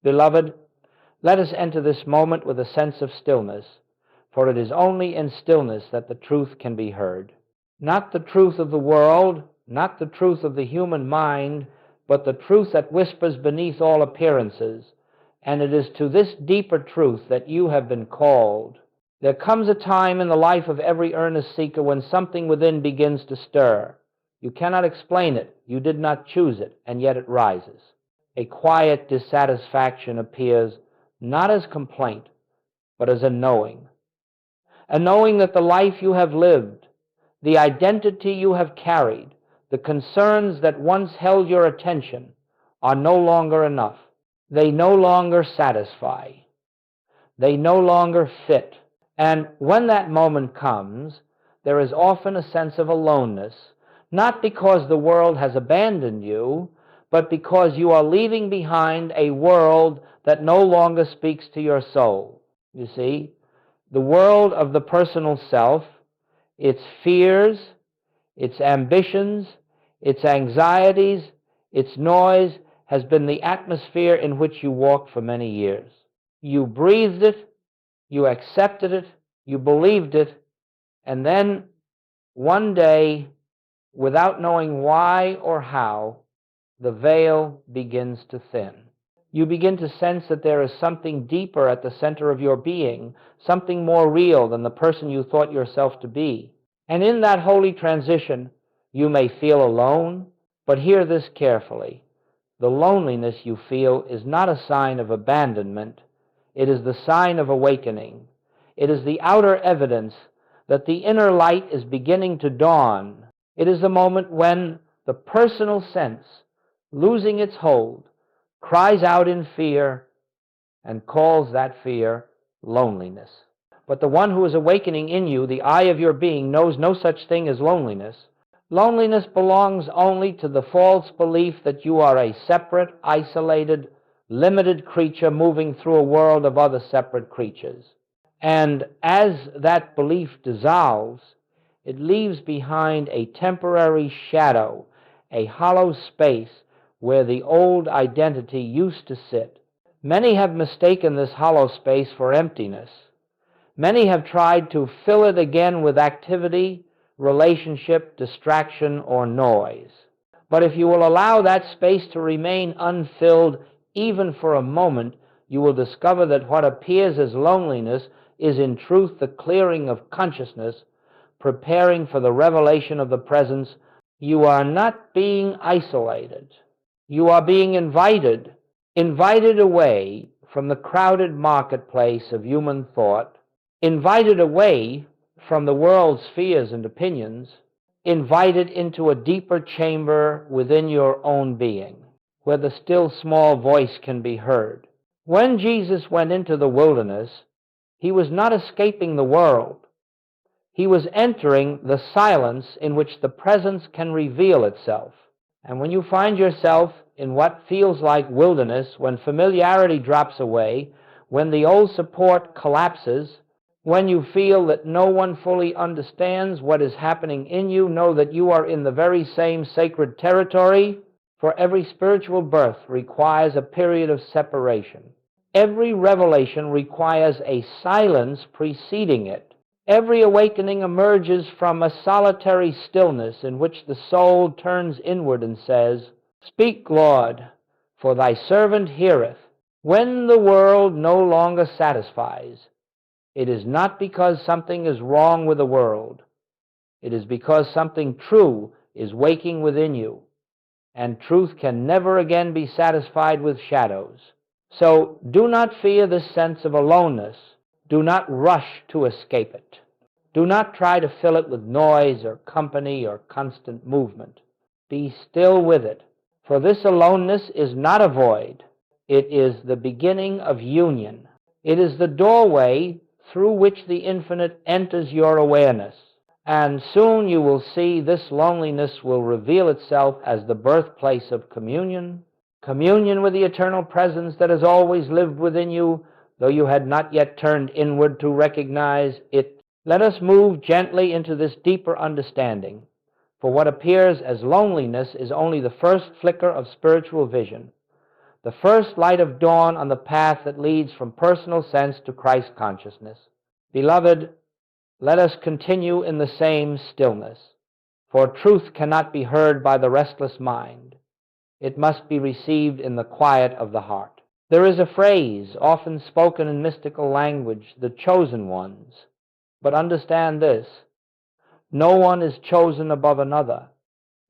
Beloved, let us enter this moment with a sense of stillness, for it is only in stillness that the truth can be heard. Not the truth of the world, not the truth of the human mind, but the truth that whispers beneath all appearances, and it is to this deeper truth that you have been called. There comes a time in the life of every earnest seeker when something within begins to stir. You cannot explain it, you did not choose it, and yet it rises. A quiet dissatisfaction appears, not as complaint, but as a knowing that the life you have lived, the identity you have carried, the concerns that once held your attention are no longer enough. They no longer satisfy. They no longer fit. And when that moment comes, there is often a sense of aloneness, not because the world has abandoned you, but because you are leaving behind a world that no longer speaks to your soul. You see, the world of the personal self, its fears, its ambitions, its anxieties, its noise, has been the atmosphere in which you walked for many years. You breathed it, you accepted it, you believed it, and then one day, without knowing why or how, the veil begins to thin. You begin to sense that there is something deeper at the center of your being, something more real than the person you thought yourself to be. And in that holy transition, you may feel alone, but hear this carefully. The loneliness you feel is not a sign of abandonment. It is the sign of awakening. It is the outer evidence that the inner light is beginning to dawn. It is the moment when the personal sense, losing its hold, cries out in fear and calls that fear loneliness. But the one who is awakening in you, the eye of your being, knows no such thing as loneliness. Loneliness belongs only to the false belief that you are a separate, isolated, limited creature moving through a world of other separate creatures. And as that belief dissolves, it leaves behind a temporary shadow, a hollow space where the old identity used to sit. Many have mistaken this hollow space for emptiness. Many have tried to fill it again with activity, relationship, distraction, or noise. But if you will allow that space to remain unfilled even for a moment, you will discover that what appears as loneliness is in truth the clearing of consciousness, preparing for the revelation of the presence. You are not being isolated. You are being invited away from the crowded marketplace of human thought, invited away from the world's fears and opinions, invited into a deeper chamber within your own being, where the still small voice can be heard. When Jesus went into the wilderness, he was not escaping the world. He was entering the silence in which the presence can reveal itself. And when you find yourself in what feels like wilderness, when familiarity drops away, when the old support collapses, when you feel that no one fully understands what is happening in you, know that you are in the very same sacred territory, for every spiritual birth requires a period of separation. Every revelation requires a silence preceding it. Every awakening emerges from a solitary stillness in which the soul turns inward and says, "Speak, Lord, for thy servant heareth." When the world no longer satisfies, it is not because something is wrong with the world. It is because something true is waking within you, and truth can never again be satisfied with shadows. So do not fear this sense of aloneness. Do not rush to escape it. Do not try to fill it with noise or company or constant movement. Be still with it, for this aloneness is not a void. It is the beginning of union. It is the doorway through which the infinite enters your awareness. And soon you will see this loneliness will reveal itself as the birthplace of communion, communion with the eternal presence that has always lived within you, though you had not yet turned inward to recognize it. Let us move gently into this deeper understanding, for what appears as loneliness is only the first flicker of spiritual vision. the first light of dawn on the path that leads from personal sense to Christ consciousness. Beloved, let us continue in the same stillness, for truth cannot be heard by the restless mind. It must be received in the quiet of the heart. There is a phrase often spoken in mystical language, the chosen ones. But understand this: no one is chosen above another.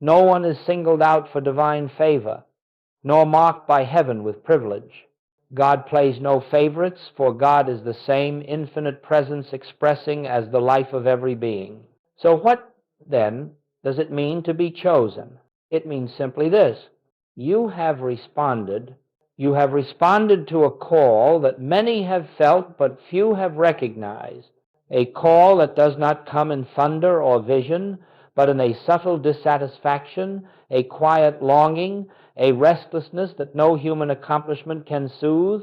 No one is singled out for divine favor, nor marked by heaven with privilege. God plays no favorites, for God is the same infinite presence expressing as the life of every being. So what, then, does it mean to be chosen? It means simply this: you have responded to a call that many have felt but few have recognized, a call that does not come in thunder or vision, but in a subtle dissatisfaction, a quiet longing, a restlessness that no human accomplishment can soothe.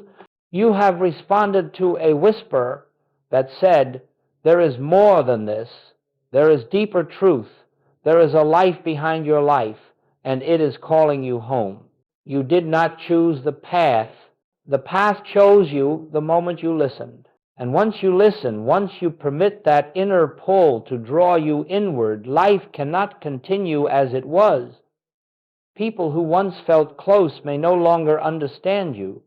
You have responded to a whisper that said, there is more than this, there is deeper truth, there is a life behind your life, and it is calling you home. You did not choose the path. The path chose you the moment you listened. And once you listen, once you permit that inner pull to draw you inward, life cannot continue as it was. People who once felt close may no longer understand you.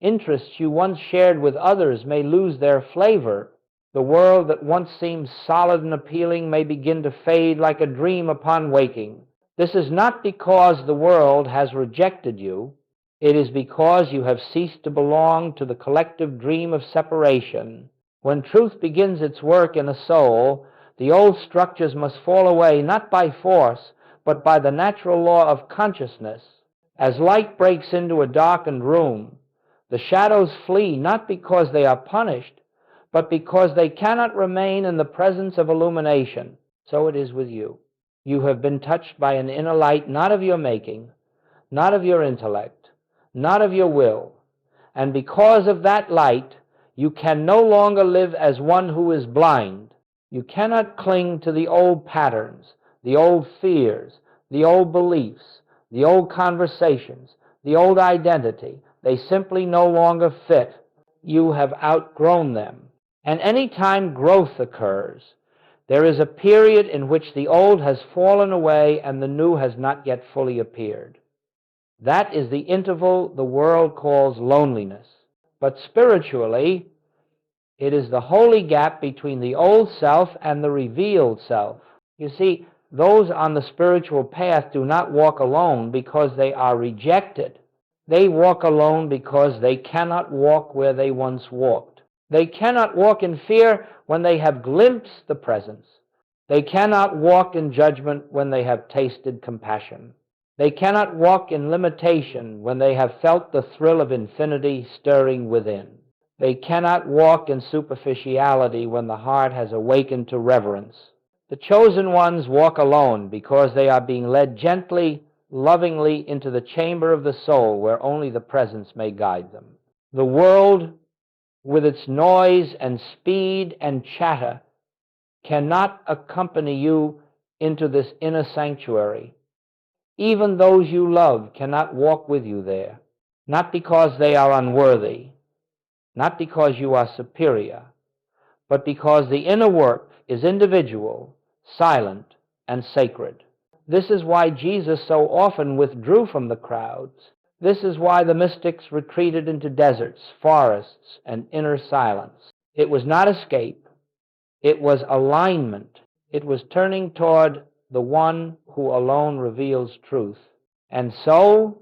Interests you once shared with others may lose their flavor. The world that once seemed solid and appealing may begin to fade like a dream upon waking. This is not because the world has rejected you. It is because you have ceased to belong to the collective dream of separation. When truth begins its work in a soul, the old structures must fall away, not by force, but by the natural law of consciousness. As light breaks into a darkened room, the shadows flee not because they are punished, but because they cannot remain in the presence of illumination. So it is with you. You have been touched by an inner light not of your making, not of your intellect, not of your will. And because of that light, you can no longer live as one who is blind. You cannot cling to the old patterns, the old fears, the old beliefs, the old conversations, the old identity. They simply no longer fit. You have outgrown them. And any time growth occurs, there is a period in which the old has fallen away and the new has not yet fully appeared. That is the interval the world calls loneliness. But spiritually, it is the holy gap between the old self and the revealed self. You see, those on the spiritual path do not walk alone because they are rejected. They walk alone because they cannot walk where they once walked. They cannot walk in fear when they have glimpsed the presence. They cannot walk in judgment when they have tasted compassion. They cannot walk in limitation when they have felt the thrill of infinity stirring within. They cannot walk in superficiality when the heart has awakened to reverence. The chosen ones walk alone because they are being led gently, lovingly into the chamber of the soul where only the presence may guide them. The world, with its noise and speed and chatter, cannot accompany you into this inner sanctuary. Even those you love cannot walk with you there, not because they are unworthy, not because you are superior, but because the inner work is individual, silent, and sacred. This is why Jesus so often withdrew from the crowds. This is why the mystics retreated into deserts, forests, and inner silence. It was not escape. It was alignment. It was turning toward the one who alone reveals truth. And so,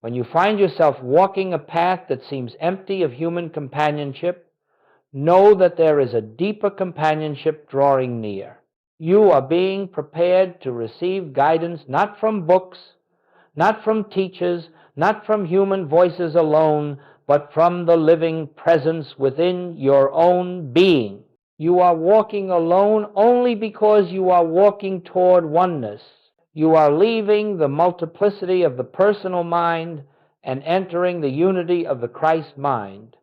when you find yourself walking a path that seems empty of human companionship, know that there is a deeper companionship drawing near. You are being prepared to receive guidance not from books, not from teachers, not from human voices alone, but from the living presence within your own being. You are walking alone only because you are walking toward oneness. You are leaving the multiplicity of the personal mind and entering the unity of the Christ mind.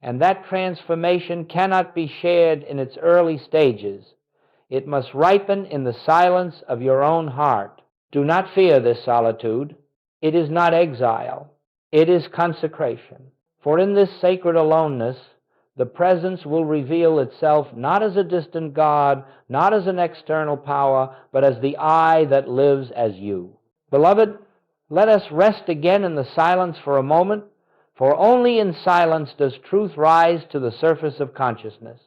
And that transformation cannot be shared in its early stages. It must ripen in the silence of your own heart. Do not fear this solitude. It is not exile. It is consecration. For in this sacred aloneness, the presence will reveal itself not as a distant God, not as an external power, but as the I that lives as you. Beloved, let us rest again in the silence for a moment, for only in silence does truth rise to the surface of consciousness.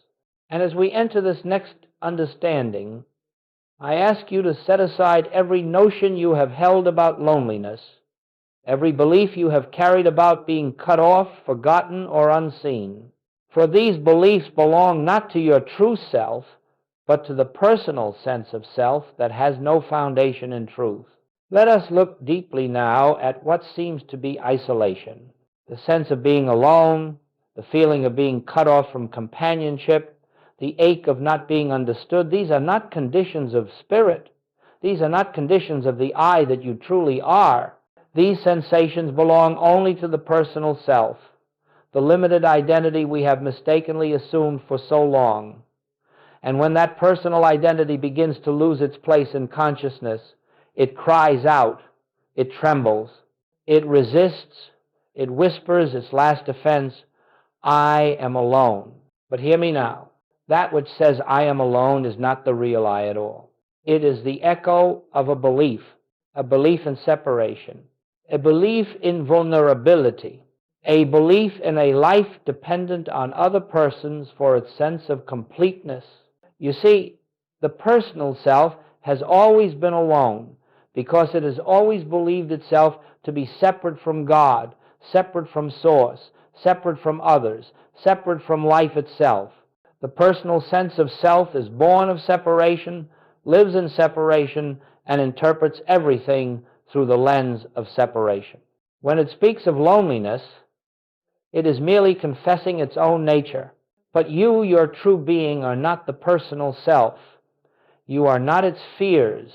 And as we enter this next understanding, I ask you to set aside every notion you have held about loneliness, every belief you have carried about being cut off, forgotten, or unseen. For these beliefs belong not to your true self, but to the personal sense of self that has no foundation in truth. Let us look deeply now at what seems to be isolation. The sense of being alone, the feeling of being cut off from companionship, the ache of not being understood. These are not conditions of spirit. These are not conditions of the I that you truly are. These sensations belong only to the personal self, the limited identity we have mistakenly assumed for so long. And when that personal identity begins to lose its place in consciousness, it cries out, it trembles, it resists, it whispers its last defense, I am alone. But hear me now. That which says I am alone is not the real I at all. It is the echo of a belief in separation, a belief in vulnerability, a belief in a life dependent on other persons for its sense of completeness. You see, the personal self has always been alone because it has always believed itself to be separate from God, separate from Source, separate from others, separate from life itself. The personal sense of self is born of separation, lives in separation, and interprets everything through the lens of separation. When it speaks of loneliness, it is merely confessing its own nature. But you, your true being, are not the personal self. You are not its fears.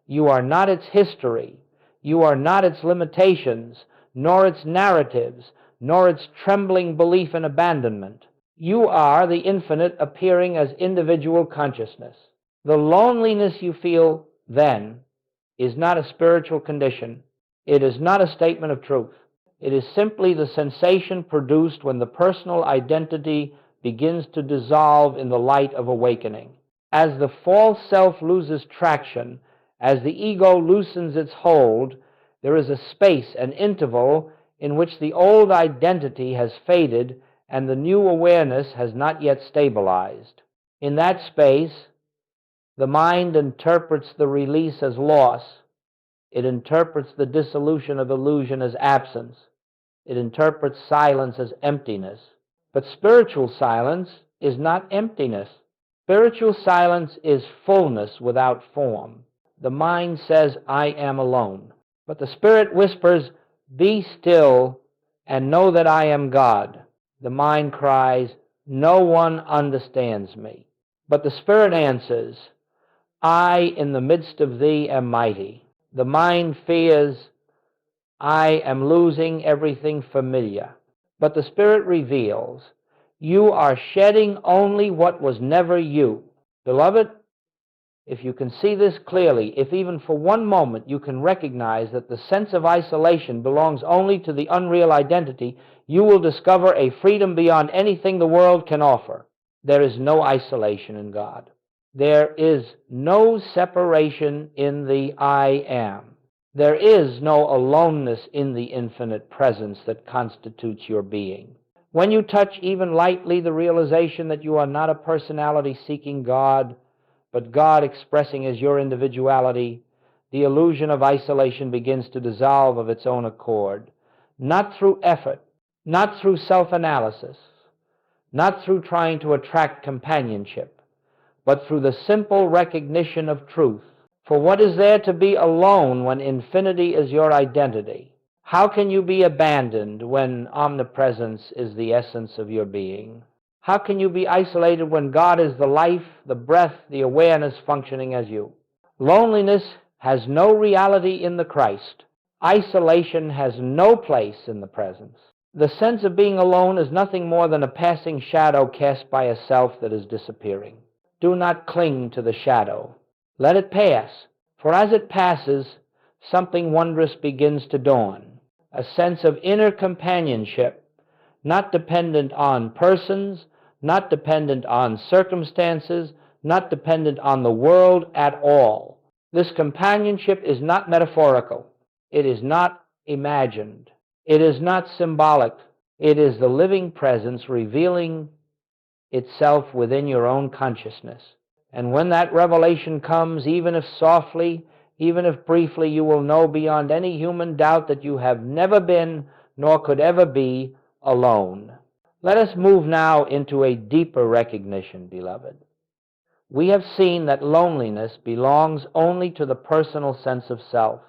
You are not its history. You are not its limitations, nor its narratives, nor its trembling belief in abandonment. You are the infinite appearing as individual consciousness. The loneliness you feel then is not a spiritual condition. It is not a statement of truth. It is simply the sensation produced when the personal identity begins to dissolve in the light of awakening. As the false self loses traction, as the ego loosens its hold, there is a space, an interval, in which the old identity has faded and the new awareness has not yet stabilized. In that space, the mind interprets the release as loss. It interprets the dissolution of illusion as absence. It interprets silence as emptiness. But spiritual silence is not emptiness. Spiritual silence is fullness without form. The mind says, I am alone. But the spirit whispers, be still and know that I am God. The mind cries, no one understands me. But the spirit answers, I in the midst of thee am mighty. The mind fears, I am losing everything familiar. But the spirit reveals, you are shedding only what was never you. Beloved, if you can see this clearly, if even for one moment you can recognize that the sense of isolation belongs only to the unreal identity, you will discover a freedom beyond anything the world can offer. There is no isolation in God. There is no separation in the I am. There is no aloneness in the infinite presence that constitutes your being. When you touch even lightly the realization that you are not a personality seeking God, but God expressing as your individuality, the illusion of isolation begins to dissolve of its own accord, not through effort, not through self-analysis, not through trying to attract companionship, but through the simple recognition of truth. For what is there to be alone when infinity is your identity? How can you be abandoned when omnipresence is the essence of your being? How can you be isolated when God is the life, the breath, the awareness functioning as you? Loneliness has no reality in the Christ. Isolation has no place in the presence. The sense of being alone is nothing more than a passing shadow cast by a self that is disappearing. Do not cling to the shadow. Let it pass, for as it passes, something wondrous begins to dawn. a sense of inner companionship, not dependent on persons, not dependent on circumstances, not dependent on the world at all. This companionship is not metaphorical. It is not imagined. It is not symbolic. It is the living presence revealing itself within your own consciousness. And when that revelation comes, even if softly, even if briefly, you will know beyond any human doubt that you have never been, nor could ever be, alone. Let us move now into a deeper recognition, beloved. We have seen that loneliness belongs only to the personal sense of self.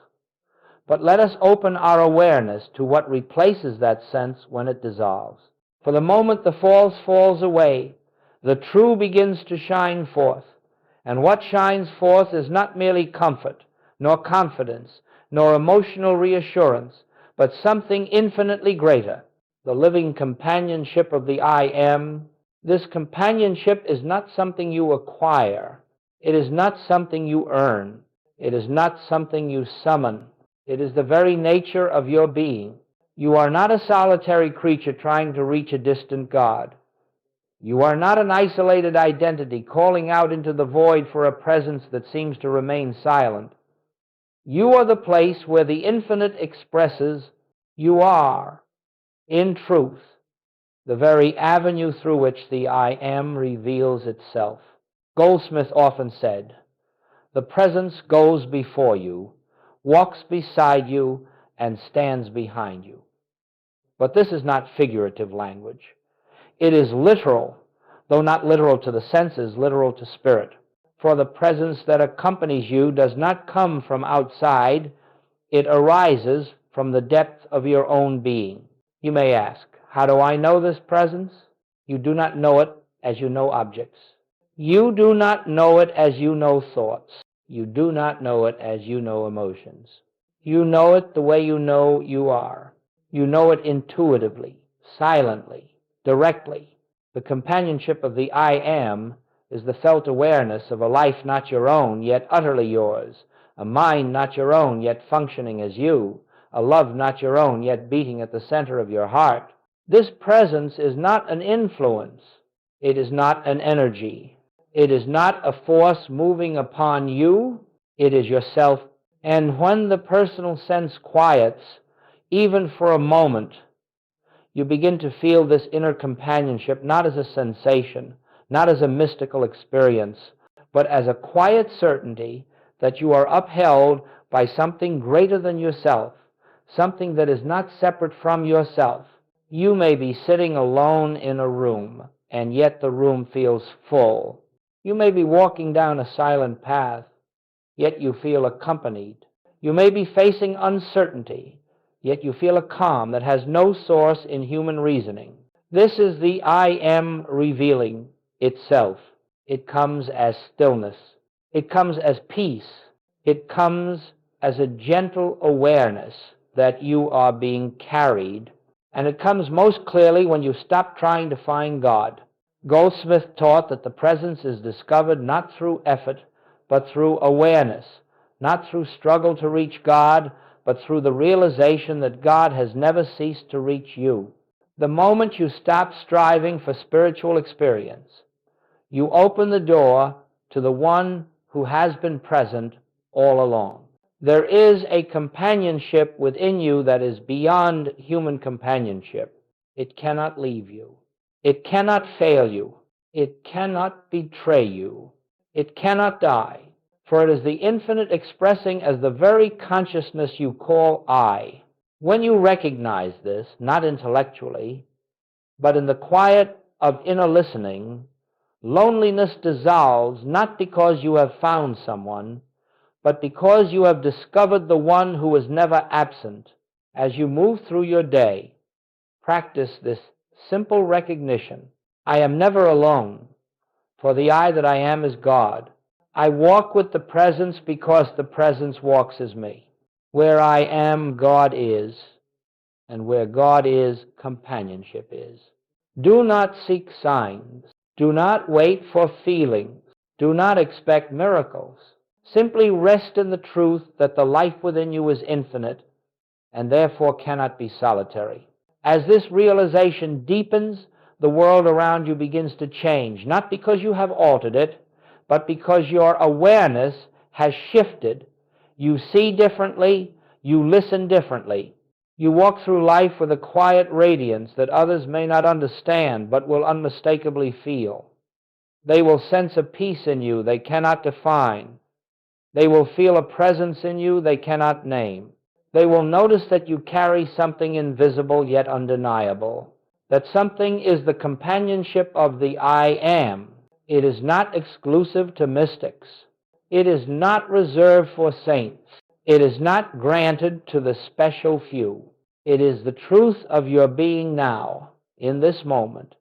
But let us open our awareness to what replaces that sense when it dissolves. For the moment the false falls away, the true begins to shine forth. And what shines forth is not merely comfort, nor confidence, nor emotional reassurance, but something infinitely greater, the living companionship of the I Am. This companionship is not something you acquire. It is not something you earn. It is not something you summon. It is the very nature of your being. You are not a solitary creature trying to reach a distant God. You are not an isolated identity calling out into the void for a presence that seems to remain silent. You are the place where the infinite expresses you are, in truth, the very avenue through which the I Am reveals itself. Goldsmith often said, "The presence goes before you, walks beside you, and stands behind you." But this is not figurative language. It is literal, though not literal to the senses, literal to spirit. For the presence that accompanies you does not come from outside. It arises from the depth of your own being. You may ask, how do I know this presence? You do not know it as you know objects. You do not know it as you know thoughts. You do not know it as you know emotions. You know it the way you know you are. You know it intuitively, silently, directly. The companionship of the I Am is the felt awareness of a life not your own, yet utterly yours, a mind not your own, yet functioning as you, a love not your own, yet beating at the center of your heart. This presence is not an influence. It is not an energy. It is not a force moving upon you. It is yourself. And when the personal sense quiets, even for a moment, you begin to feel this inner companionship not as a sensation, not as a mystical experience, but as a quiet certainty that you are upheld by something greater than yourself, something that is not separate from yourself. You may be sitting alone in a room, and yet the room feels full. You may be walking down a silent path, yet you feel accompanied. You may be facing uncertainty, yet you feel a calm that has no source in human reasoning. This is the I Am revealing itself. It comes as stillness. It comes as peace. It comes as a gentle awareness that you are being carried. And it comes most clearly when you stop trying to find God. Goldsmith taught that the presence is discovered not through effort, but through awareness, not through struggle to reach God, but through the realization that God has never ceased to reach you. The moment you stop striving for spiritual experience, you open the door to the one who has been present all along. There is a companionship within you that is beyond human companionship. It cannot leave you. It cannot fail you. It cannot betray you. It cannot die. For it is the infinite expressing as the very consciousness you call I. When you recognize this, not intellectually, but in the quiet of inner listening, loneliness dissolves not because you have found someone, but because you have discovered the one who is never absent. As you move through your day, practice this simple recognition. I am never alone, for the I that I am is God. I walk with the presence because the presence walks as me. Where I am, God is, and where God is, companionship is. Do not seek signs. Do not wait for feelings. Do not expect miracles. Simply rest in the truth that the life within you is infinite, and therefore cannot be solitary. As this realization deepens, the world around you begins to change, not because you have altered it, but because your awareness has shifted. You see differently, you listen differently. You walk through life with a quiet radiance that others may not understand, but will unmistakably feel. They will sense a peace in you they cannot define. They will feel a presence in you they cannot name. They will notice that you carry something invisible yet undeniable. That something is the companionship of the I Am. It is not exclusive to mystics. It is not reserved for saints. It is not granted to the special few. It is the truth of your being now, in this moment,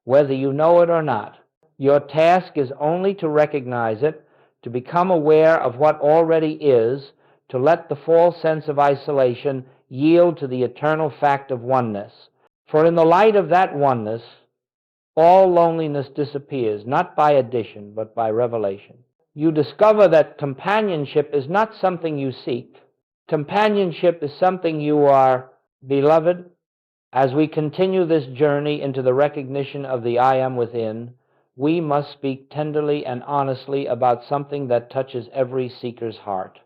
whether you know it or not. Your task is only to recognize it, to become aware of what already is, to let the false sense of isolation yield to the eternal fact of oneness. For in the light of that oneness, all loneliness disappears, not by addition, but by revelation. You discover that companionship is not something you seek. Companionship is something you are. Beloved, as we continue this journey into the recognition of the I Am within, we must speak tenderly and honestly about something that touches every seeker's heart.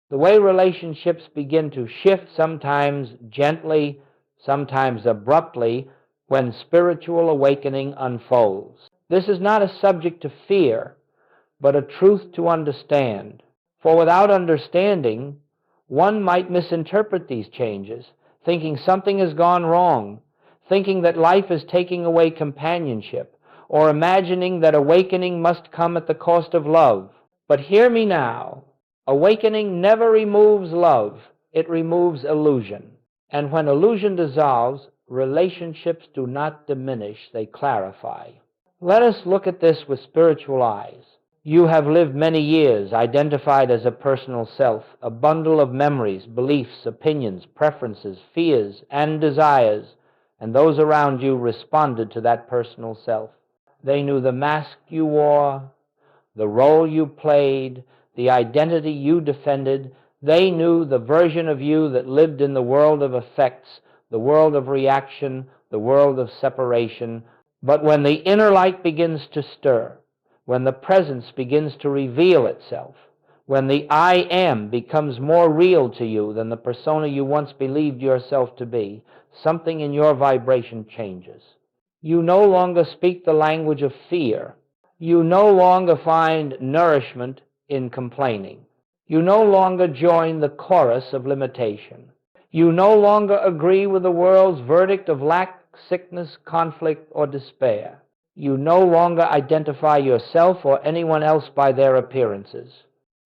The way relationships begin to shift, sometimes gently, sometimes abruptly, when spiritual awakening unfolds. This is not a subject to fear, but a truth to understand. For without understanding, one might misinterpret these changes, thinking something has gone wrong, thinking that life is taking away companionship, or imagining that awakening must come at the cost of love. But hear me now. Awakening never removes love. It removes illusion. And when illusion dissolves, relationships do not diminish, they clarify. Let us look at this with spiritual eyes. You have lived many years, identified as a personal self, a bundle of memories, beliefs, opinions, preferences, fears, and desires, and those around you responded to that personal self. They knew the mask you wore, the role you played, the identity you defended. They knew the version of you that lived in the world of effects, the world of reaction, the world of separation. But when the inner light begins to stir, when the presence begins to reveal itself, when the I Am becomes more real to you than the persona you once believed yourself to be, something in your vibration changes. You no longer speak the language of fear. You no longer find nourishment in complaining. You no longer join the chorus of limitation. You no longer agree with the world's verdict of lack, sickness, conflict, or despair. You no longer identify yourself or anyone else by their appearances.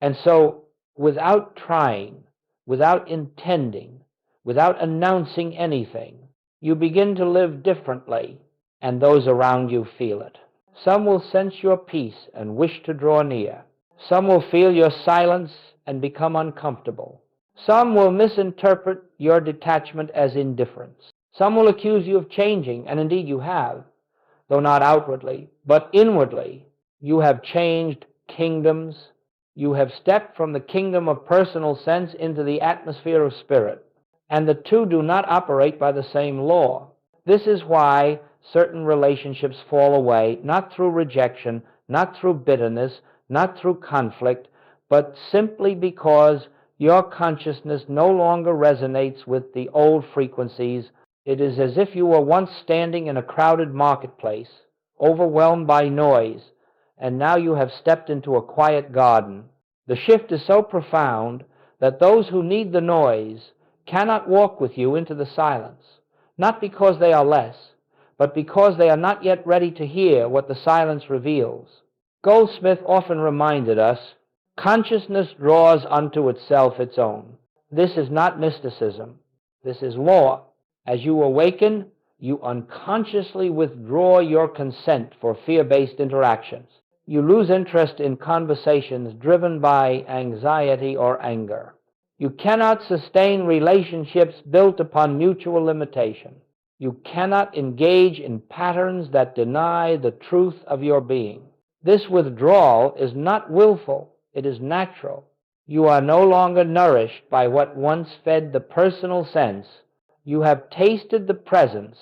And so, without trying, without intending, without announcing anything, you begin to live differently, and those around you feel it. Some will sense your peace and wish to draw near. Some will feel your silence and become uncomfortable. Some will misinterpret your detachment as indifference. Some will accuse you of changing, and indeed you have, though not outwardly, but inwardly. You have changed kingdoms. You have stepped from the kingdom of personal sense into the atmosphere of spirit, and the two do not operate by the same law. This is why certain relationships fall away, not through rejection, not through bitterness, not through conflict, but simply because your consciousness no longer resonates with the old frequencies. It is as if you were once standing in a crowded marketplace, overwhelmed by noise, and now you have stepped into a quiet garden. The shift is so profound that those who need the noise cannot walk with you into the silence, not because they are less, but because they are not yet ready to hear what the silence reveals. Goldsmith often reminded us, consciousness draws unto itself its own. This is not mysticism. This is law. As you awaken, you unconsciously withdraw your consent for fear-based interactions. You lose interest in conversations driven by anxiety or anger. You cannot sustain relationships built upon mutual limitation. You cannot engage in patterns that deny the truth of your being. This withdrawal is not willful, it is natural. You are no longer nourished by what once fed the personal sense. You have tasted the presence,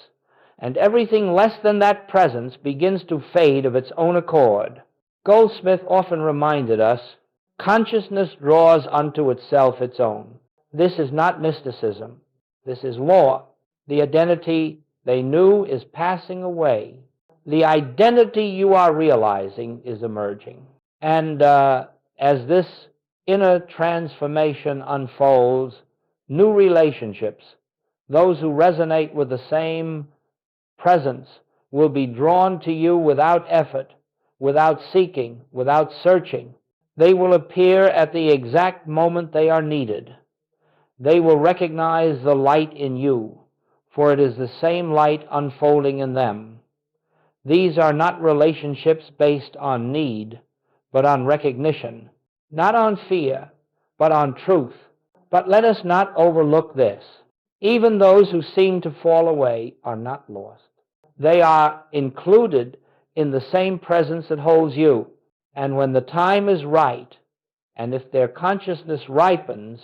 and everything less than that presence begins to fade of its own accord. Goldsmith often reminded us, consciousness draws unto itself its own. This is not mysticism. This is law. The identity they knew is passing away. The identity you are realizing is emerging. And as this inner transformation unfolds, new relationships, those who resonate with the same presence, will be drawn to you without effort, without seeking, without searching. They will appear at the exact moment they are needed. They will recognize the light in you, for it is the same light unfolding in them. These are not relationships based on need, but on recognition, not on fear, but on truth. But let us not overlook this. Even those who seem to fall away are not lost. They are included in the same presence that holds you. And when the time is right, and if their consciousness ripens,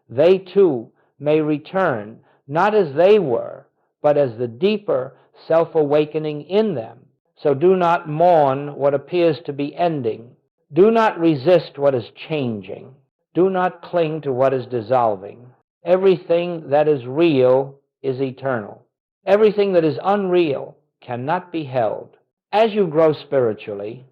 they too may return, not as they were, but as the deeper self-awakening in them. So do not mourn what appears to be ending. Do not resist what is changing. Do not cling to what is dissolving. Everything that is real is eternal. Everything that is unreal cannot be held. As you grow spiritually,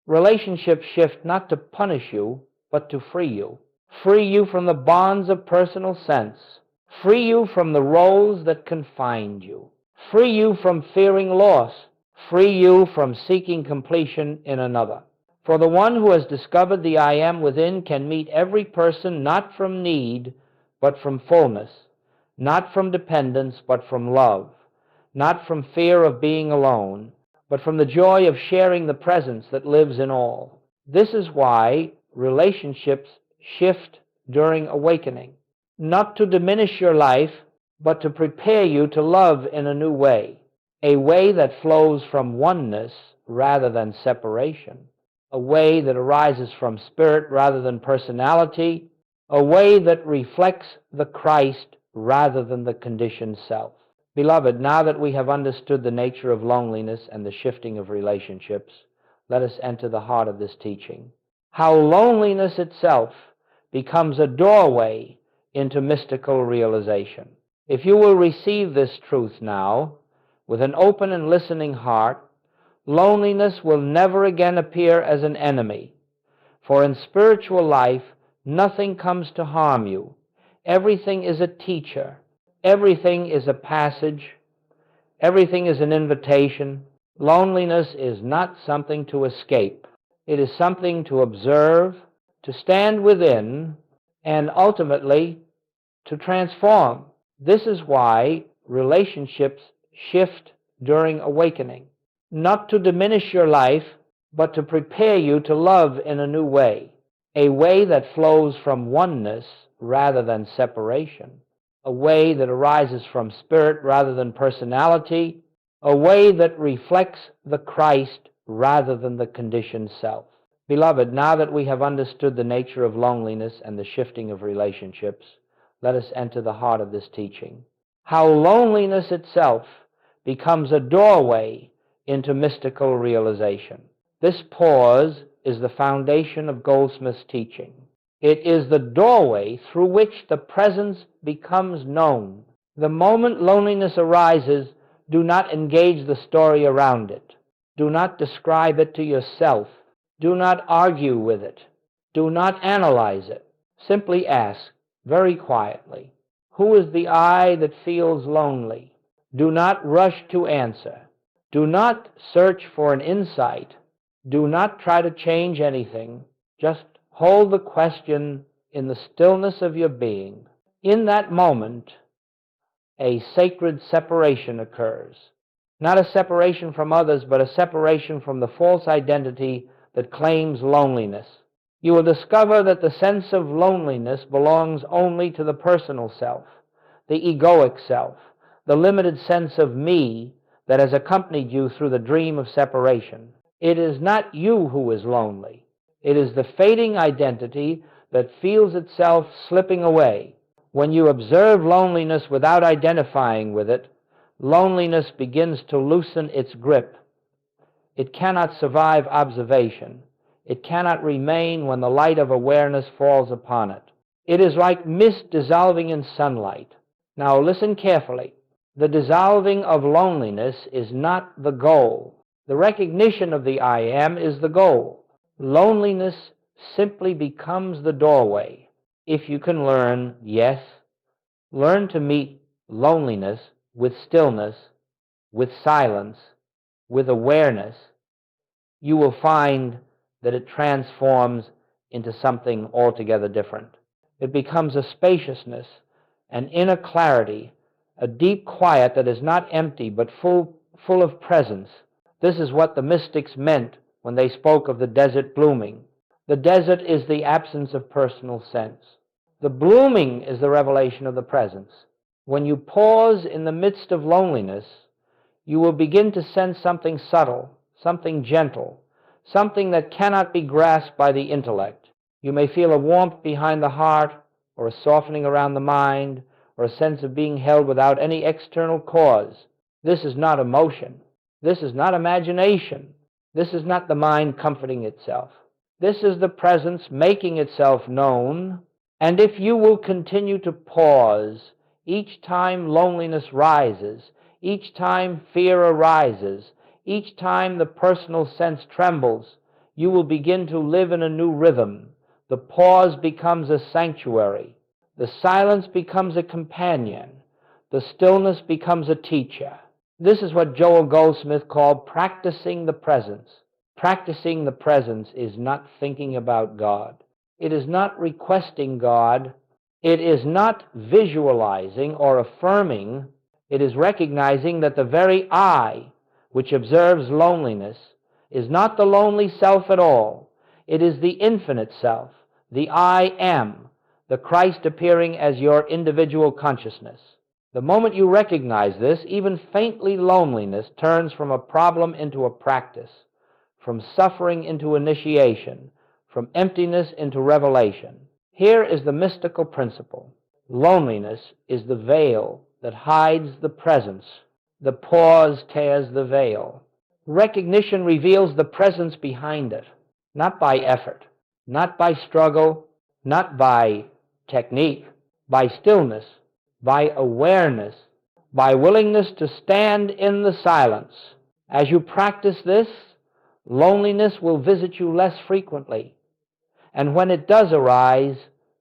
relationships shift not to punish you, but to free you. Free you from the bonds of personal sense. Free you from the roles that confined you. Free you from fearing loss. Free you from seeking completion in another. For the one who has discovered the I Am within can meet every person not from need, but from fullness, not from dependence, but from love, not from fear of being alone, but from the joy of sharing the presence that lives in all. This is why relationships shift during awakening, not to diminish your life, but to prepare you to love in a new way, a way that flows from oneness rather than separation, a way that arises from spirit rather than personality, a way that reflects the Christ rather than the conditioned self. Beloved, now that we have understood the nature of loneliness and the shifting of relationships, let us enter the heart of this teaching. How loneliness itself becomes a doorway into mystical realization. If you will receive this truth now, with an open and listening heart, loneliness will never again appear as an enemy. For in spiritual life, nothing comes to harm you. Everything is a teacher. Everything is a passage. Everything is an invitation. Loneliness is not something to escape. It is something to observe, to stand within, and ultimately to transform. This is why relationships shift during awakening. Not to diminish your life, but to prepare you to love in a new way, a way that flows from oneness rather than separation, a way that arises from spirit rather than personality, a way that reflects the Christ rather than the conditioned self. Beloved, now that we have understood the nature of loneliness and the shifting of relationships, let us enter the heart of this teaching. How loneliness itself becomes a doorway into mystical realization. This pause is the foundation of Goldsmith's teaching. It is the doorway through which the presence becomes known. The moment loneliness arises, do not engage the story around it. Do not describe it to yourself. Do not argue with it. Do not analyze it. Simply ask, very quietly, who is the I that feels lonely? Do not rush to answer. Do not search for an insight. Do not try to change anything. Just hold the question in the stillness of your being. In that moment, a sacred separation occurs. Not a separation from others, but a separation from the false identity that claims loneliness. You will discover that the sense of loneliness belongs only to the personal self, the egoic self, the limited sense of me that has accompanied you through the dream of separation. It is not you who is lonely. It is the fading identity that feels itself slipping away. When you observe loneliness without identifying with it, loneliness begins to loosen its grip. It cannot survive observation. It cannot remain when the light of awareness falls upon it. It is like mist dissolving in sunlight. Now listen carefully. The dissolving of loneliness is not the goal. The recognition of the I am is the goal. Loneliness simply becomes the doorway. If you can learn, yes, learn to meet loneliness with stillness, with silence, with awareness, you will find that it transforms into something altogether different. It becomes a spaciousness, an inner clarity, a deep quiet that is not empty but full of presence. This is what the mystics meant when they spoke of the desert blooming. The desert is the absence of personal sense. The blooming is the revelation of the presence. When you pause in the midst of loneliness, you will begin to sense something subtle, something gentle, something that cannot be grasped by the intellect. You may feel a warmth behind the heart, or a softening around the mind, or a sense of being held without any external cause. This is not emotion. This is not imagination. This is not the mind comforting itself. This is the presence making itself known, and if you will continue to pause each time loneliness rises, each time fear arises, each time the personal sense trembles, you will begin to live in a new rhythm. The pause becomes a sanctuary. The silence becomes a companion. The stillness becomes a teacher. This is what Joel Goldsmith called practicing the presence. Practicing the presence is not thinking about God. It is not requesting God. It is not visualizing or affirming. It is recognizing that the very I, which observes loneliness, is not the lonely self at all. It is the infinite self, the I am, the Christ appearing as your individual consciousness. The moment you recognize this, even faintly loneliness turns from a problem into a practice, from suffering into initiation, from emptiness into revelation. Here is the mystical principle. Loneliness is the veil that hides the presence. The pause tears the veil. Recognition reveals the presence behind it, not by effort, not by struggle, not by technique, by stillness, by awareness, by willingness to stand in the silence. As you practice this, loneliness will visit you less frequently, and when it does arise,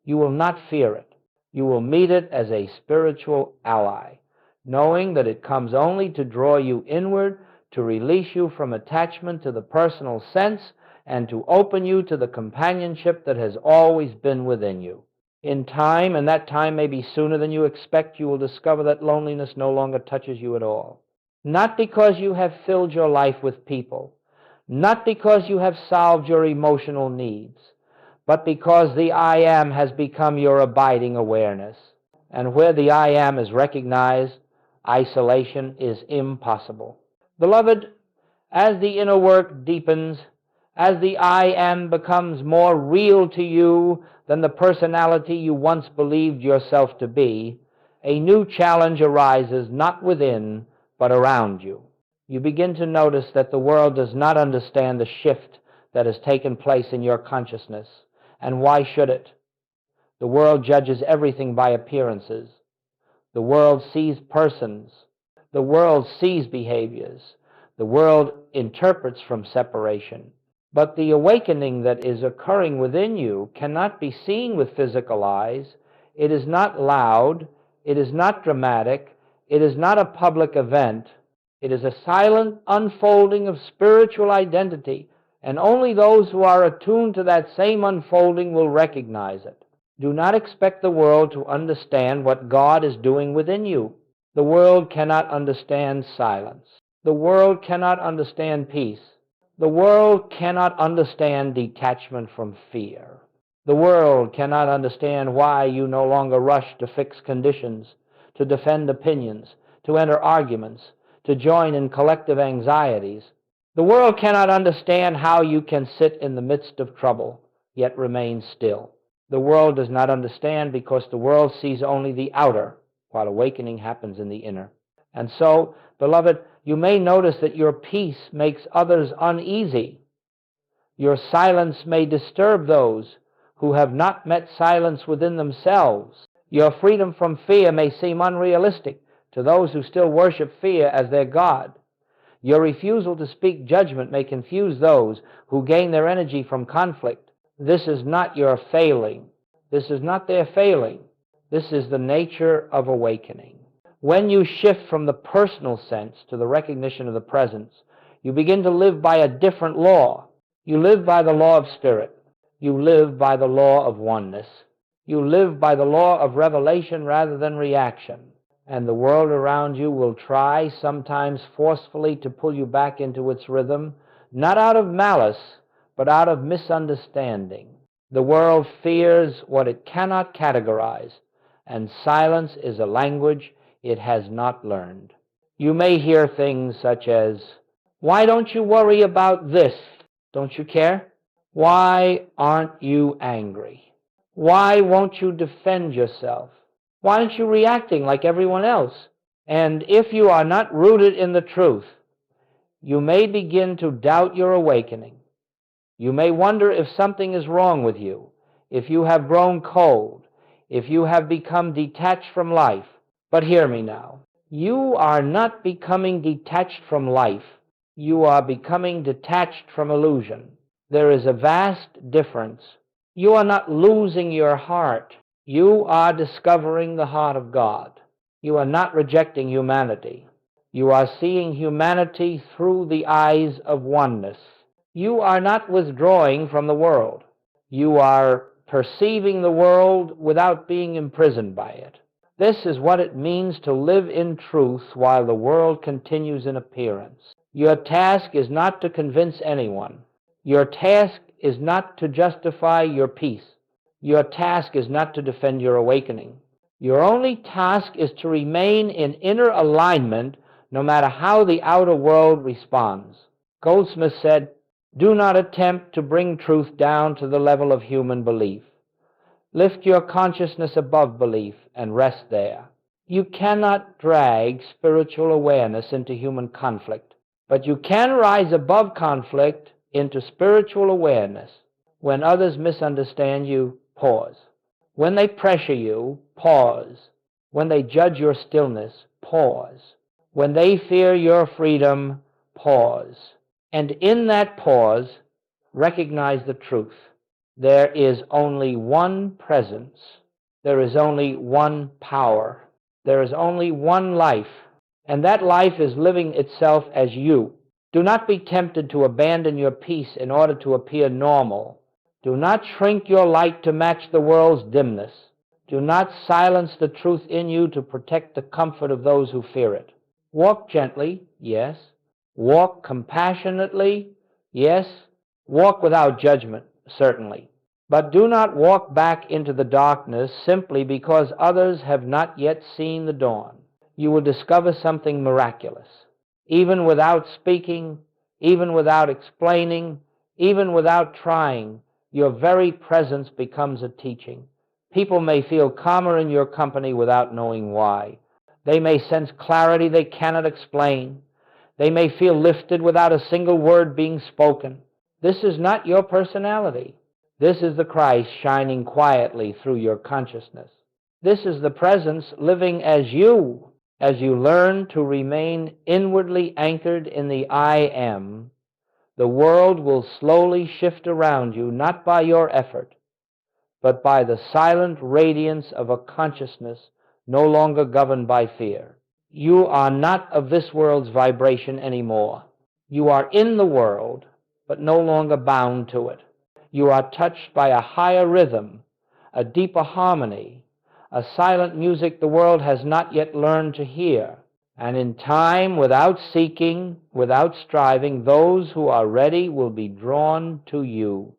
you will not fear it. You will meet it as a spiritual ally, knowing that it comes only to draw you inward, to release you from attachment to the personal sense, and to open you to the companionship that has always been within you. In time, and that time may be sooner than you expect, you will discover that loneliness no longer touches you at all. Not because you have filled your life with people, not because you have solved your emotional needs, but because the I am has become your abiding awareness. And where the I am is recognized, isolation is impossible. Beloved, as the inner work deepens, as the I am becomes more real to you than the personality you once believed yourself to be, a new challenge arises not within, but around you. You begin to notice that the world does not understand the shift that has taken place in your consciousness. And why should it? The world judges everything by appearances. The world sees persons. The world sees behaviors. The world interprets from separation. But the awakening that is occurring within you cannot be seen with physical eyes. It is not loud. It is not dramatic. It is not a public event. It is a silent unfolding of spiritual identity, and only those who are attuned to that same unfolding will recognize it. Do not expect the world to understand what God is doing within you. The world cannot understand silence. The world cannot understand peace. The world cannot understand detachment from fear. The world cannot understand why you no longer rush to fix conditions, to defend opinions, to enter arguments, to join in collective anxieties. The world cannot understand how you can sit in the midst of trouble, yet remain still. The world does not understand because the world sees only the outer, while awakening happens in the inner. And so, beloved, you may notice that your peace makes others uneasy. Your silence may disturb those who have not met silence within themselves. Your freedom from fear may seem unrealistic to those who still worship fear as their God. Your refusal to speak judgment may confuse those who gain their energy from conflict. This is not your failing. This is not their failing. This is the nature of awakening. When you shift from the personal sense to the recognition of the presence, you begin to live by a different law. You live by the law of spirit. You live by the law of oneness. You live by the law of revelation rather than reaction. And the world around you will try, sometimes forcefully, to pull you back into its rhythm, not out of malice, but out of misunderstanding. The world fears what it cannot categorize, and silence is a language it has not learned. You may hear things such as, "Why don't you worry about this? Don't you care? Why aren't you angry? Why won't you defend yourself? Why aren't you reacting like everyone else?" And if you are not rooted in the truth, you may begin to doubt your awakening. You may wonder if something is wrong with you, if you have grown cold, if you have become detached from life. But hear me now. You are not becoming detached from life. You are becoming detached from illusion. There is a vast difference. You are not losing your heart. You are discovering the heart of God. You are not rejecting humanity. You are seeing humanity through the eyes of oneness. You are not withdrawing from the world. You are perceiving the world without being imprisoned by it. This is what it means to live in truth while the world continues in appearance. Your task is not to convince anyone. Your task is not to justify your peace. Your task is not to defend your awakening. Your only task is to remain in inner alignment no matter how the outer world responds. Goldsmith said, "Do not attempt to bring truth down to the level of human belief. Lift your consciousness above belief and rest there." You cannot drag spiritual awareness into human conflict, but you can rise above conflict into spiritual awareness. When others misunderstand you, pause. When they pressure you, pause. When they judge your stillness, pause. When they fear your freedom, pause. And in that pause, recognize the truth. There is only one presence. There is only one power. There is only one life, and that life is living itself as you. Do not be tempted to abandon your peace in order to appear normal. Do not shrink your light to match the world's dimness. Do not silence the truth in you to protect the comfort of those who fear it. Walk gently, yes. Walk compassionately, yes. Walk without judgment, certainly. But do not walk back into the darkness simply because others have not yet seen the dawn. You will discover something miraculous. Even without speaking, even without explaining, even without trying, your very presence becomes a teaching. People may feel calmer in your company without knowing why. They may sense clarity they cannot explain. They may feel lifted without a single word being spoken. This is not your personality. This is the Christ shining quietly through your consciousness. This is the presence living as you learn to remain inwardly anchored in the I am. The world will slowly shift around you, not by your effort, but by the silent radiance of a consciousness no longer governed by fear. You are not of this world's vibration anymore. You are in the world, but no longer bound to it. You are touched by a higher rhythm, a deeper harmony, a silent music the world has not yet learned to hear. And in time, without seeking, without striving, those who are ready will be drawn to you,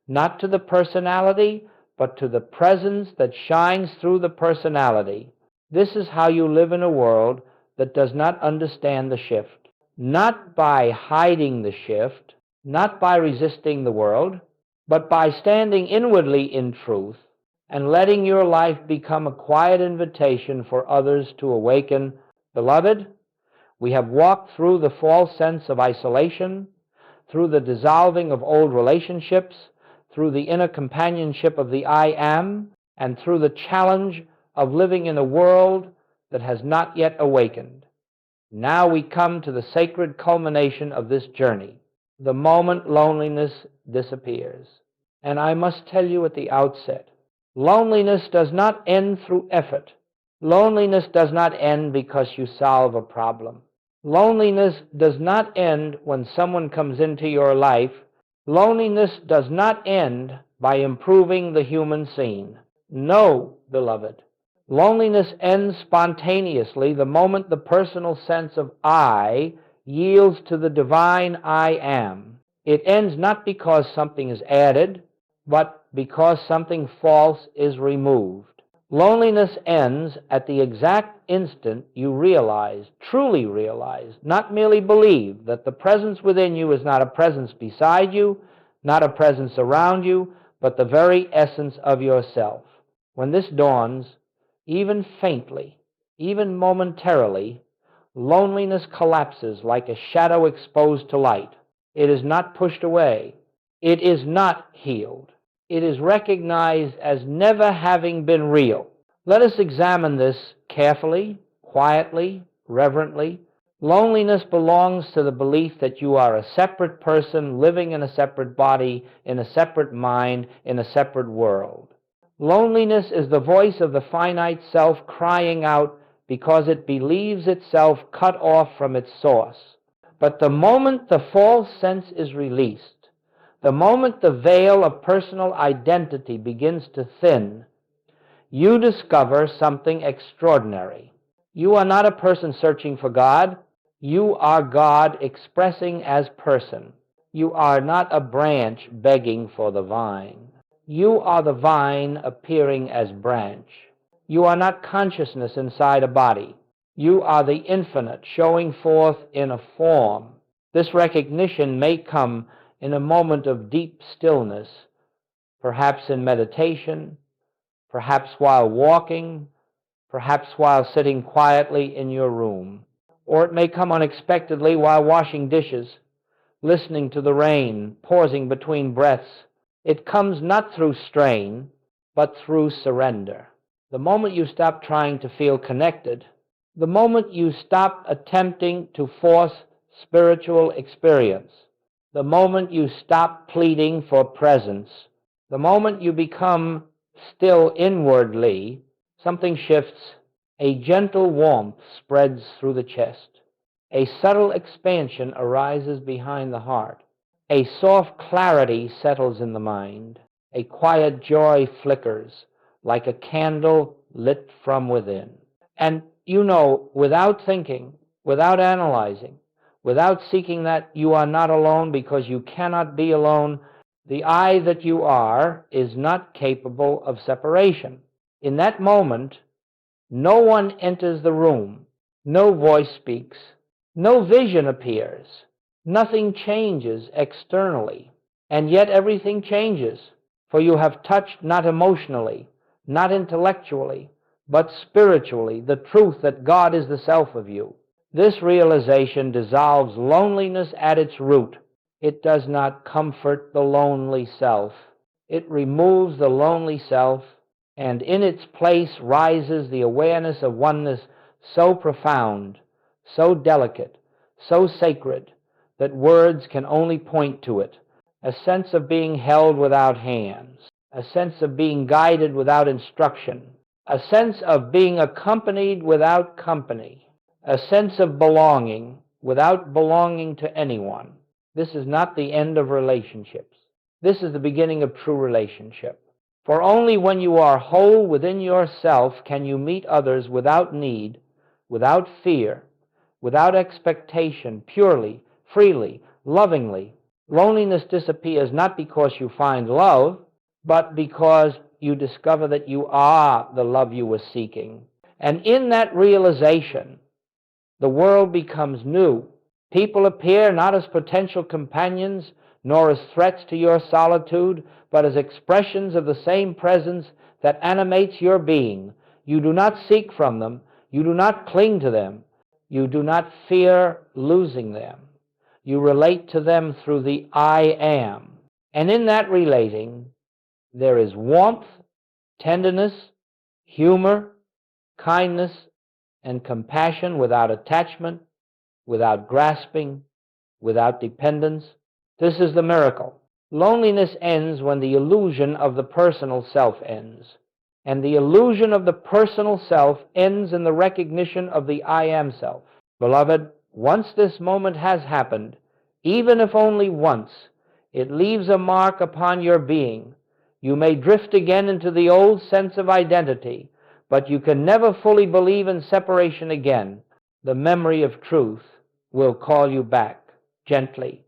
not to the personality, but to the presence that shines through the personality. This is how you live in a world that does not understand the shift. Not by hiding the shift, not by resisting the world, but by standing inwardly in truth, and letting your life become a quiet invitation for others to awaken. Beloved, we have walked through the false sense of isolation, through the dissolving of old relationships, through the inner companionship of the I Am, and through the challenge of living in a world that has not yet awakened. Now we come to the sacred culmination of this journey, the moment loneliness disappears. And I must tell you at the outset, loneliness does not end through effort. Loneliness does not end because you solve a problem. Loneliness does not end when someone comes into your life. Loneliness does not end by improving the human scene. No, beloved. Loneliness ends spontaneously the moment the personal sense of I yields to the divine I Am. It ends not because something is added, but because something false is removed. Loneliness ends at the exact instant you realize, truly realize, not merely believe, that the presence within you is not a presence beside you, not a presence around you, but the very essence of yourself. When this dawns, even faintly, even momentarily, loneliness collapses like a shadow exposed to light. It is not pushed away. It is not healed. It is recognized as never having been real. Let us examine this carefully, quietly, reverently. Loneliness belongs to the belief that you are a separate person living in a separate body, in a separate mind, in a separate world. Loneliness is the voice of the finite self crying out because it believes itself cut off from its source. But the moment the false sense is released, the moment the veil of personal identity begins to thin, you discover something extraordinary. You are not a person searching for God. You are God expressing as person. You are not a branch begging for the vine. You are the vine appearing as branch. You are not consciousness inside a body. You are the infinite showing forth in a form. This recognition may come in a moment of deep stillness, perhaps in meditation, perhaps while walking, perhaps while sitting quietly in your room. Or it may come unexpectedly while washing dishes, listening to the rain, pausing between breaths. It comes not through strain, but through surrender. The moment you stop trying to feel connected, the moment you stop attempting to force spiritual experience, the moment you stop pleading for presence, the moment you become still inwardly, something shifts. A gentle warmth spreads through the chest. A subtle expansion arises behind the heart. A soft clarity settles in the mind. A quiet joy flickers like a candle lit from within. And you know, without thinking, without analyzing, without seeking that you are not alone because you cannot be alone, the I that you are is not capable of separation. In that moment, no one enters the room, no voice speaks, no vision appears, nothing changes externally, and yet everything changes, for you have touched not emotionally, not intellectually, but spiritually the truth that God is the self of you. This realization dissolves loneliness at its root. It does not comfort the lonely self. It removes the lonely self, and in its place rises the awareness of oneness so profound, so delicate, so sacred, that words can only point to it. A sense of being held without hands, a sense of being guided without instruction, a sense of being accompanied without company, a sense of belonging without belonging to anyone. This is not the end of relationships. This is the beginning of true relationship. For only when you are whole within yourself can you meet others without need, without fear, without expectation, purely, freely, lovingly. Loneliness disappears not because you find love, but because you discover that you are the love you were seeking. And in that realization, the world becomes new. People appear not as potential companions, nor as threats to your solitude, but as expressions of the same presence that animates your being. You do not seek from them. You do not cling to them. You do not fear losing them. You relate to them through the I am. And in that relating, there is warmth, tenderness, humor, kindness, and compassion without attachment, without grasping, without dependence. This is the miracle. Loneliness ends when the illusion of the personal self ends. And the illusion of the personal self ends in the recognition of the I am self. Beloved, once this moment has happened, even if only once, it leaves a mark upon your being. You may drift again into the old sense of identity, but you can never fully believe in separation again. The memory of truth will call you back gently,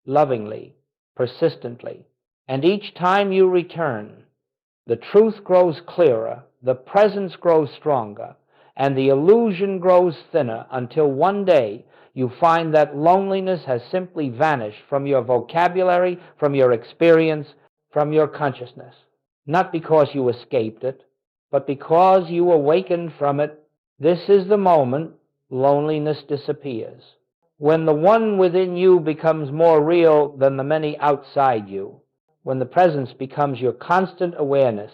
lovingly, persistently. And each time you return, the truth grows clearer, the presence grows stronger, and the illusion grows thinner until one day you find that loneliness has simply vanished from your vocabulary, from your experience, from your consciousness. Not because you escaped it, but because you awakened from it. This is the moment loneliness disappears. When the one within you becomes more real than the many outside you, when the presence becomes your constant awareness,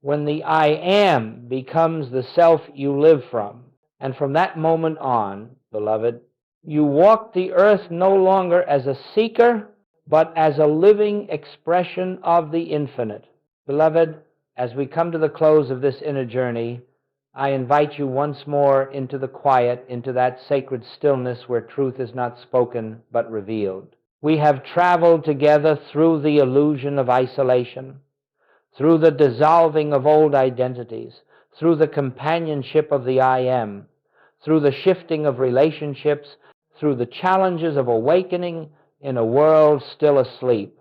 when the I am becomes the self you live from, and from that moment on, beloved, you walk the earth no longer as a seeker, but as a living expression of the infinite. Beloved, as we come to the close of this inner journey, I invite you once more into the quiet, into that sacred stillness where truth is not spoken but revealed. We have traveled together through the illusion of isolation, through the dissolving of old identities, through the companionship of the I am, through the shifting of relationships, through the challenges of awakening in a world still asleep,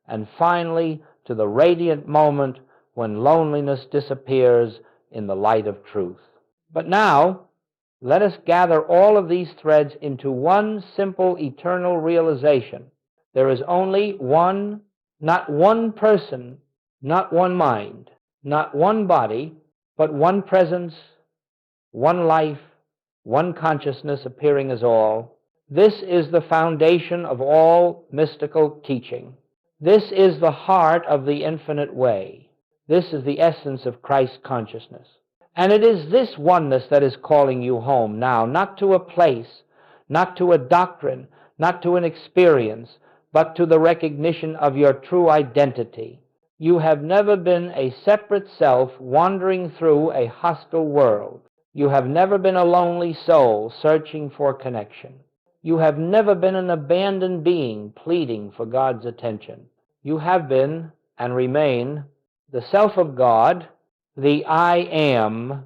and finally to the radiant moment when loneliness disappears in the light of truth. But now, let us gather all of these threads into one simple eternal realization. There is only one, not one person, not one mind, not one body, but one presence, one life, one consciousness appearing as all. This is the foundation of all mystical teaching. This is the heart of the infinite way. This is the essence of Christ consciousness. And it is this oneness that is calling you home now, not to a place, not to a doctrine, not to an experience, but to the recognition of your true identity. You have never been a separate self wandering through a hostile world. You have never been a lonely soul searching for connection. You have never been an abandoned being pleading for God's attention. You have been and remain the self of God, the I am,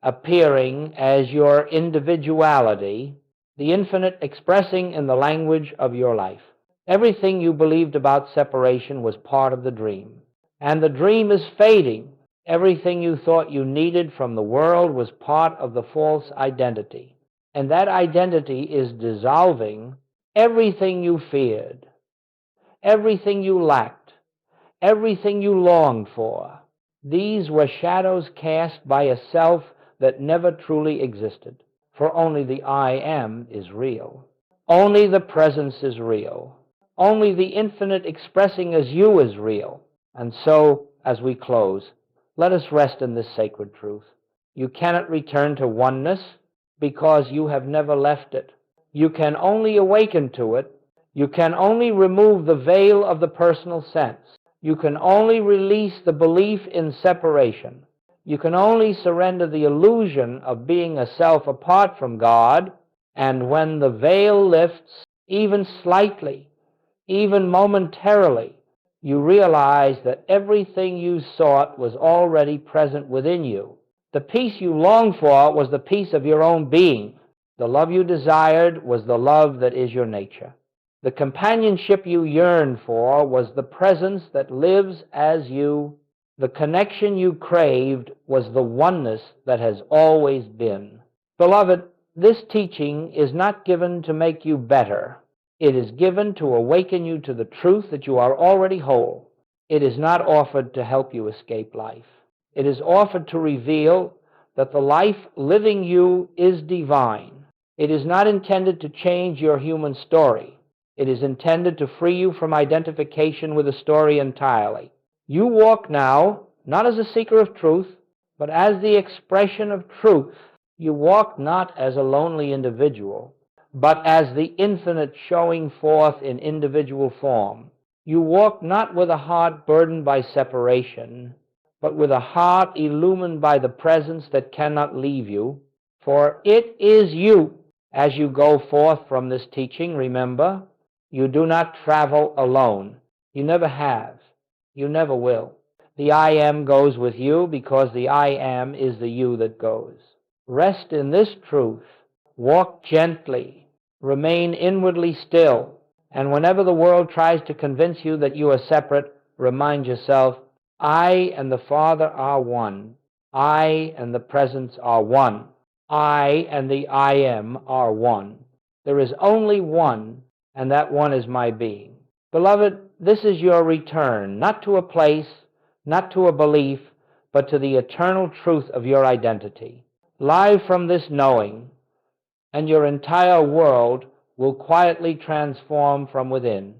appearing as your individuality, the infinite expressing in the language of your life. Everything you believed about separation was part of the dream, and the dream is fading. Everything you thought you needed from the world was part of the false identity, and that identity is dissolving everything you feared, everything you lacked, everything you longed for. These were shadows cast by a self that never truly existed, for only the I am is real. Only the presence is real. Only the infinite expressing as you is real. And so, as we close, let us rest in this sacred truth. You cannot return to oneness because you have never left it. You can only awaken to it. You can only remove the veil of the personal sense. You can only release the belief in separation. You can only surrender the illusion of being a self apart from God, and when the veil lifts, even slightly, even momentarily, you realize that everything you sought was already present within you. The peace you longed for was the peace of your own being. The love you desired was the love that is your nature. The companionship you yearned for was the presence that lives as you. The connection you craved was the oneness that has always been. Beloved, this teaching is not given to make you better. It is given to awaken you to the truth that you are already whole. It is not offered to help you escape life. It is offered to reveal that the life living you is divine. It is not intended to change your human story. It is intended to free you from identification with the story entirely. You walk now, not as a seeker of truth, but as the expression of truth. You walk not as a lonely individual, but as the infinite showing forth in individual form. You walk not with a heart burdened by separation, but with a heart illumined by the presence that cannot leave you. For it is you. As you go forth from this teaching, remember, you do not travel alone. You never have. You never will. The I am goes with you because the I am is the you that goes. Rest in this truth. Walk gently. Remain inwardly still. And whenever the world tries to convince you that you are separate, remind yourself, I and the Father are one. I and the presence are one. I and the I am are one. There is only one, and that one is my being. Beloved, this is your return, not to a place, not to a belief, but to the eternal truth of your identity. Live from this knowing, and your entire world will quietly transform from within.